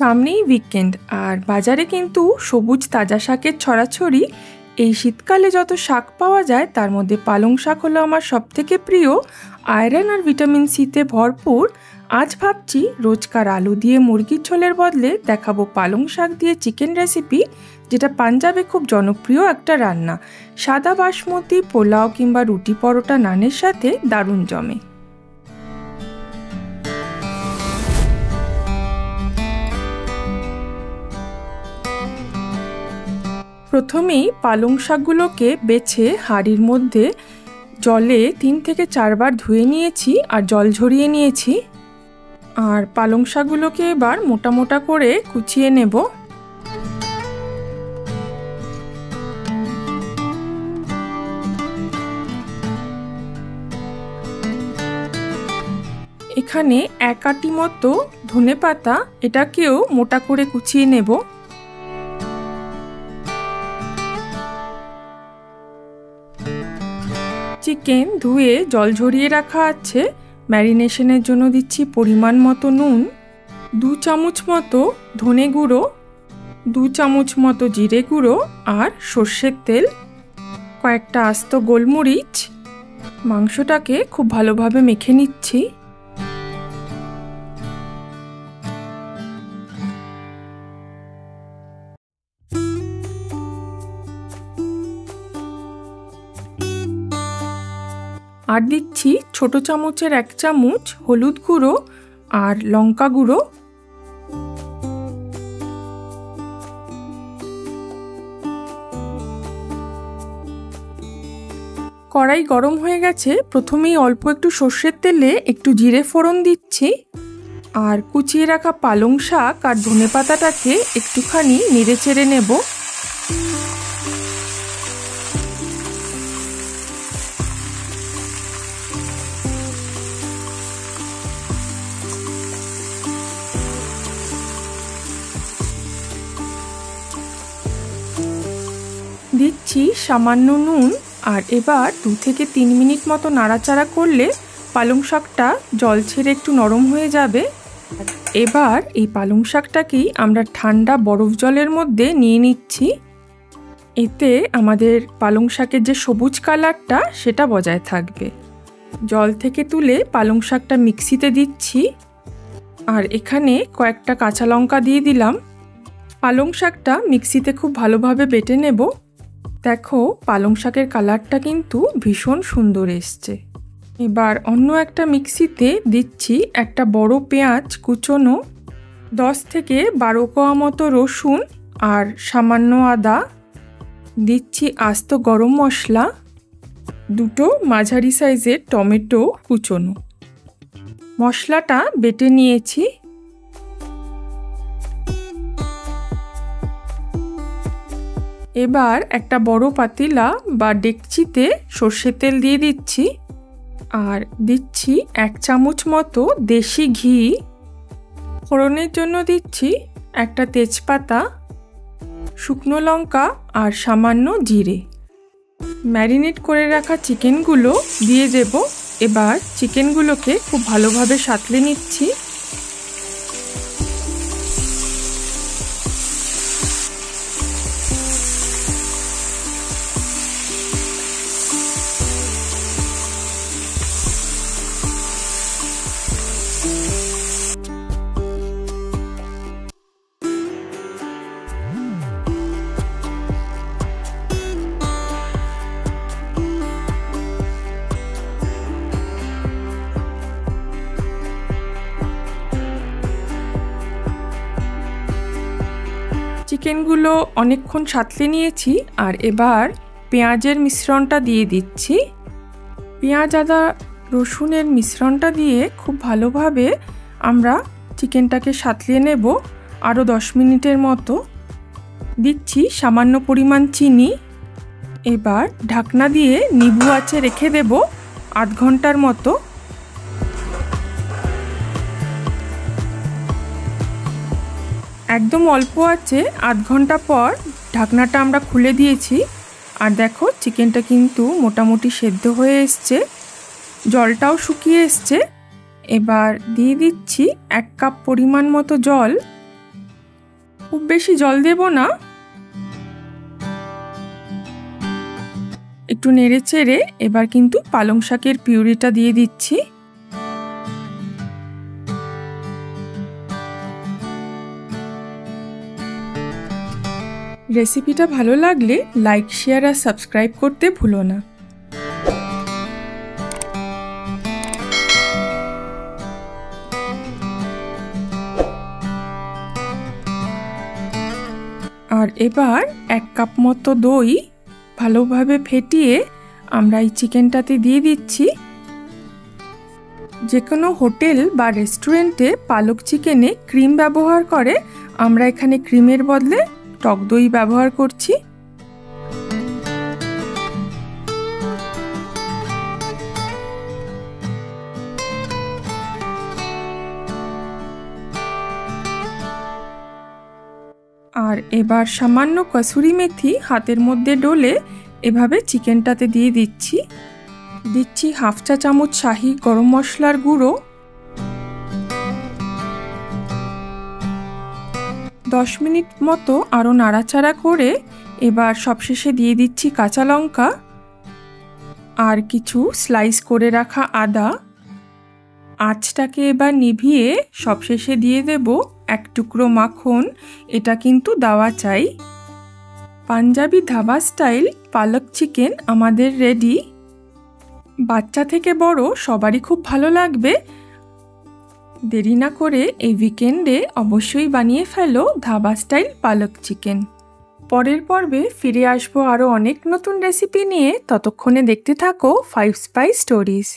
সামনেই উইকেন্ড আর বাজারে কিন্তু সবুজ তাজা শাকের ছড়াছড়ি। এই শীতকালে যত শাক পাওয়া যায় তার মধ্যে পালং শাক হলো আমার সবথেকে প্রিয়। আয়রন আর ভিটামিন সিতে ভরপুর। আজ ভাবছি রোজকার আলু দিয়ে মুরগির ঝোলের বদলে দেখাবো পালং শাক দিয়ে চিকেন রেসিপি, যেটা পাঞ্জাবে খুব জনপ্রিয় একটা রান্না। সাদা বাসমতি পোলাও কিংবা রুটি পরোটা নানের সাথে দারুণ জমে। প্রথমেই পালং শাকগুলোকে বেছে হাঁড়ির মধ্যে জলে 3 থেকে 4 বার ধুয়ে নিয়েছি আর জল ঝরিয়ে নিয়েছি। আর পালং শাকগুলোকে এবার মোটা মোটা করে কুচিয়ে নেব। এখানে 1 আঁটি মতো ধনেপাতা, এটাকেও মোটা করে কুচিয়ে নেব। চিকেন ধুয়ে জল ঝরিয়ে রাখা আছে। ম্যারিনেশনের জন্য দিচ্ছি পরিমাণ মতো নুন, 2 চামচ মতো ধনে গুঁড়ো, 2 চামচ মতো জিরে গুঁড়ো আর সর্ষের তেল, কয়েকটা আস্ত গোলমরিচ। মাংসটাকে খুব ভালোভাবে মেখে নিচ্ছি। আর দিচ্ছি ছোট চামচের 1 চামচ হলুদ গুঁড়ো আর লঙ্কা গুঁড়ো। কড়াই গরম হয়ে গেছে। প্রথমেই অল্প একটু সর্ষের তেলে একটু জিরে ফোড়ন দিচ্ছি আর কুচিয়ে রাখা পালং শাক আর ধনেপাতাটাকে একটুখানি নেড়ে চেড়ে নেব। দিচ্ছি সামান্য নুন আর এবার 2 থেকে 3 মিনিট মতো নাড়াচাড়া করলে পালং শাকটা জল ছেড়ে একটু নরম হয়ে যাবে। এবার এই পালং শাকটাকেই আমরা ঠান্ডা বরফ জলের মধ্যে নিয়ে নিচ্ছি। এতে আমাদের পালং শাকের যে সবুজ কালারটা সেটা বজায় থাকবে। জল থেকে তুলে পালং শাকটা মিক্সিতে দিচ্ছি আর এখানে কয়েকটা কাঁচা লঙ্কা দিয়ে দিলাম। পালং শাকটা মিক্সিতে খুব ভালোভাবে বেটে নেব। দেখো পালং শাকের কালারটা কিন্তু ভীষণ সুন্দর এসছে। এবার অন্য একটা মিক্সিতে দিচ্ছি একটা বড় পেঁয়াজ কুচোনো, 10 থেকে 12 কোয়া মতো রসুন আর সামান্য আদা। দিচ্ছি আস্ত গরম মশলা, 2টো মাঝারি সাইজের টমেটো কুচোনো। মশলাটা বেটে নিয়েছি। এবার একটা বড় পাতিলা বা ডেকচিতে সর্ষের তেল দিয়ে দিচ্ছি আর দিচ্ছি 1 চামচ মতো দেশি ঘি। ফোড়নের জন্য দিচ্ছি একটা তেজপাতা, শুকনো লঙ্কা আর সামান্য জিরে। ম্যারিনেট করে রাখা চিকেনগুলো দিয়ে দেব। এবার চিকেনগুলোকে খুব ভালোভাবে সাঁতলে নিচ্ছি। চিকেনগুলো অনেকক্ষণ সাঁতলে নিয়েছি আর এবার পেঁয়াজের মিশ্রণটা দিয়ে দিচ্ছি। পেঁয়াজ আদা রসুনের মিশ্রণটা দিয়ে খুব ভালোভাবে আমরা চিকেনটাকে সাঁতলিয়ে নেব আরও 10 মিনিটের মতো। দিচ্ছি সামান্য পরিমাণ চিনি। এবার ঢাকনা দিয়ে নিভু আঁচে রেখে দেব 8 ঘন্টার মতো। একদম অল্প আছে। 8 ঘন্টা পর ঢাকনাটা আমরা খুলে দিয়েছি আর দেখো চিকেনটা কিন্তু মোটামুটি সেদ্ধ হয়ে এসছে, জলটাও শুকিয়ে এসছে। এবার দিয়ে দিচ্ছি 1 কাপ পরিমাণ মতো জল খুব বেশি জল দেব না, একটু নেড়ে চেড়ে এবার কিন্তু পালং শাকের পিউরিটা দিয়ে দিচ্ছি। রেসিপিটা ভালো লাগলে লাইক, শেয়ার আর সাবস্ক্রাইব করতে ভুলো না। আর এবার 1 কাপ মতো দই ভালোভাবে ফেটিয়ে আমরা এই চিকেনটাতে দিয়ে দিচ্ছি। যে কোনো হোটেল বা রেস্টুরেন্টে পালক চিকেনে ক্রিম ব্যবহার করে, আমরা এখানে ক্রিমের বদলে টক দই ব্যবহার করছি। আর এবার সামান্য কসুরি মেথি হাতের মধ্যে ডলে এভাবে চিকেনটাতে দিয়ে দিচ্ছি। দিচ্ছি 1/2 চা চামচ শাহি গরম মশলার গুঁড়ো। 10 মিনিট মতো আরও নাড়াচাড়া করে এবার সবশেষে দিয়ে দিচ্ছি কাঁচা লঙ্কা আর কিছু স্লাইস করে রাখা আদা। আঁচটাকে এবার নিভিয়ে সবশেষে দিয়ে দেব 1 টুকরো মাখন। এটা কিন্তু দেওয়া চাই। পাঞ্জাবি ধাবা স্টাইল পালক চিকেন আমাদের রেডি। বাচ্চা থেকে বড় সবারই খুব ভালো লাগবে। দেরি না করে এই উইকেন্ডে অবশ্যই বানিয়ে ফেলো ধাবা স্টাইল পালক চিকেন। পরের পর্বে ফিরে আসবো আরও অনেক নতুন রেসিপি নিয়ে। ততক্ষণে দেখতে থাকো 5 স্পাইস স্টোরিজ।